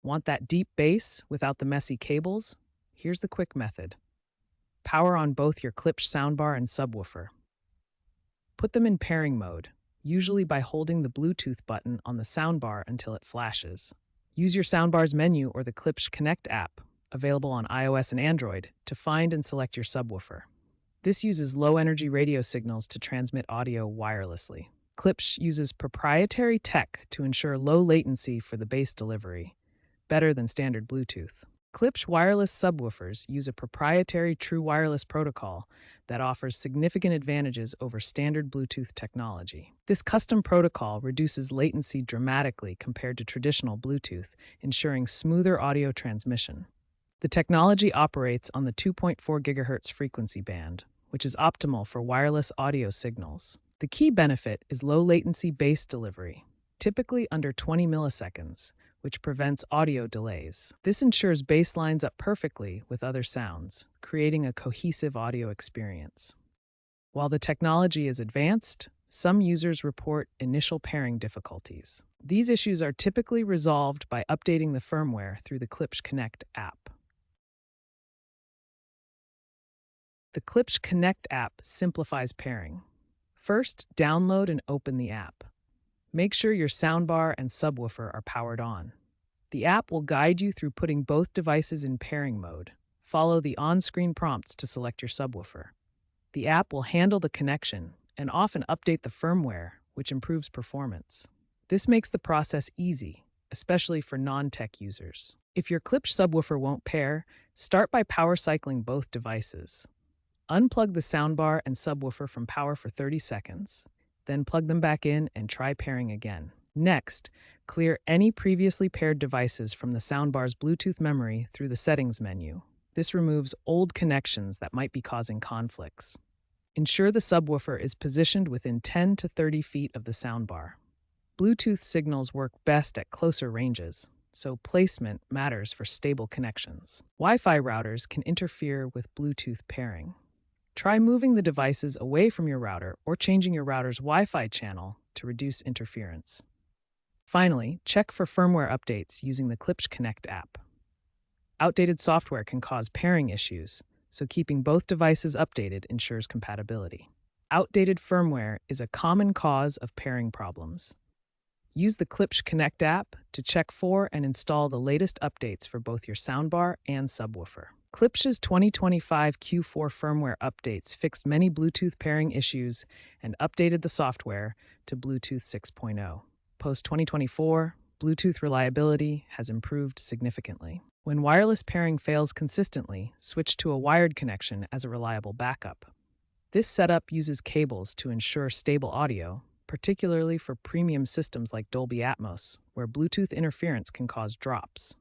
Want that deep bass without the messy cables? Here's the quick method. Power on both your Klipsch soundbar and subwoofer. Put them in pairing mode, usually by holding the Bluetooth button on the soundbar until it flashes. Use your soundbar's menu or the Klipsch Connect app, available on iOS and Android, to find and select your subwoofer. This uses low-energy radio signals to transmit audio wirelessly. Klipsch uses proprietary tech to ensure low latency for the bass delivery, better than standard Bluetooth. Klipsch wireless subwoofers use a proprietary true wireless protocol that offers significant advantages over standard Bluetooth technology. This custom protocol reduces latency dramatically compared to traditional Bluetooth, ensuring smoother audio transmission. The technology operates on the 2.4 GHz frequency band, which is optimal for wireless audio signals. The key benefit is low latency bass delivery, typically under 20 milliseconds, which prevents audio delays. This ensures bass lines up perfectly with other sounds, creating a cohesive audio experience. While the technology is advanced, some users report initial pairing difficulties. These issues are typically resolved by updating the firmware through the Klipsch Connect app. The Klipsch Connect app simplifies pairing. First, download and open the app. Make sure your soundbar and subwoofer are powered on. The app will guide you through putting both devices in pairing mode. Follow the on-screen prompts to select your subwoofer. The app will handle the connection and often update the firmware, which improves performance. This makes the process easy, especially for non-tech users. If your Klipsch subwoofer won't pair, start by power cycling both devices. Unplug the soundbar and subwoofer from power for 30 seconds. Then plug them back in and try pairing again. Next, clear any previously paired devices from the soundbar's Bluetooth memory through the settings menu. This removes old connections that might be causing conflicts. Ensure the subwoofer is positioned within 10 to 30 feet of the soundbar. Bluetooth signals work best at closer ranges, so placement matters for stable connections. Wi-Fi routers can interfere with Bluetooth pairing. Try moving the devices away from your router or changing your router's Wi-Fi channel to reduce interference. Finally, check for firmware updates using the Klipsch Connect app. Outdated software can cause pairing issues, so keeping both devices updated ensures compatibility. Outdated firmware is a common cause of pairing problems. Use the Klipsch Connect app to check for and install the latest updates for both your soundbar and subwoofer. Klipsch's 2025 Q4 firmware updates fixed many Bluetooth pairing issues and updated the software to Bluetooth 6.0. Post-2024, Bluetooth reliability has improved significantly. When wireless pairing fails consistently, switch to a wired connection as a reliable backup. This setup uses cables to ensure stable audio, particularly for premium systems like Dolby Atmos, where Bluetooth interference can cause drops.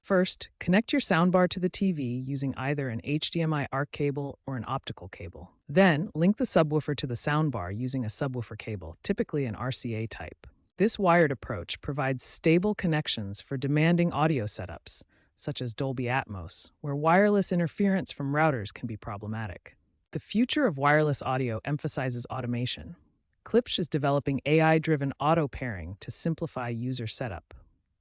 First, connect your soundbar to the TV using either an HDMI ARC cable or an optical cable. Then, link the subwoofer to the soundbar using a subwoofer cable, typically an RCA type. This wired approach provides stable connections for demanding audio setups, such as Dolby Atmos, where wireless interference from routers can be problematic. The future of wireless audio emphasizes automation. Klipsch is developing AI-driven auto pairing to simplify user setup.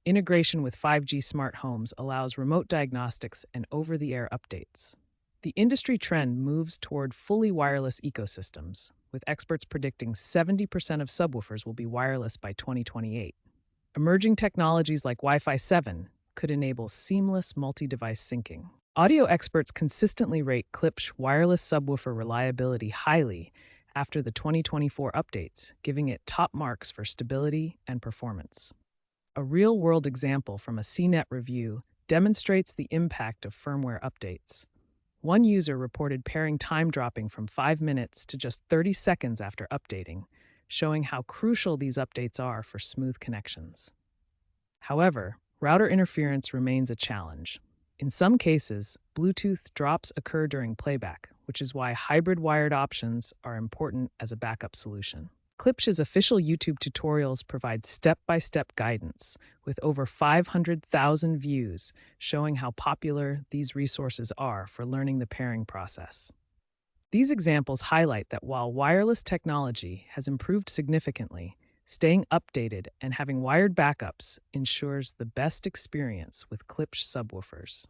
Integration with 5G smart homes allows remote diagnostics and over-the-air updates. The industry trend moves toward fully wireless ecosystems, with experts predicting 70% of subwoofers will be wireless by 2028. Emerging technologies like Wi-Fi 7 could enable seamless multi-device syncing. Audio experts consistently rate Klipsch wireless subwoofer reliability highly after the 2024 updates, giving it top marks for stability and performance. A real-world example from a CNET review demonstrates the impact of firmware updates. One user reported pairing time dropping from 5 minutes to just 30 seconds after updating, showing how crucial these updates are for smooth connections. However, router interference remains a challenge. In some cases, Bluetooth drops occur during playback, which is why hybrid wired options are important as a backup solution. Klipsch's official YouTube tutorials provide step-by-step guidance, with over 500,000 views showing how popular these resources are for learning the pairing process. These examples highlight that while wireless technology has improved significantly, Staying updated and having wired backups ensures the best experience with Klipsch subwoofers.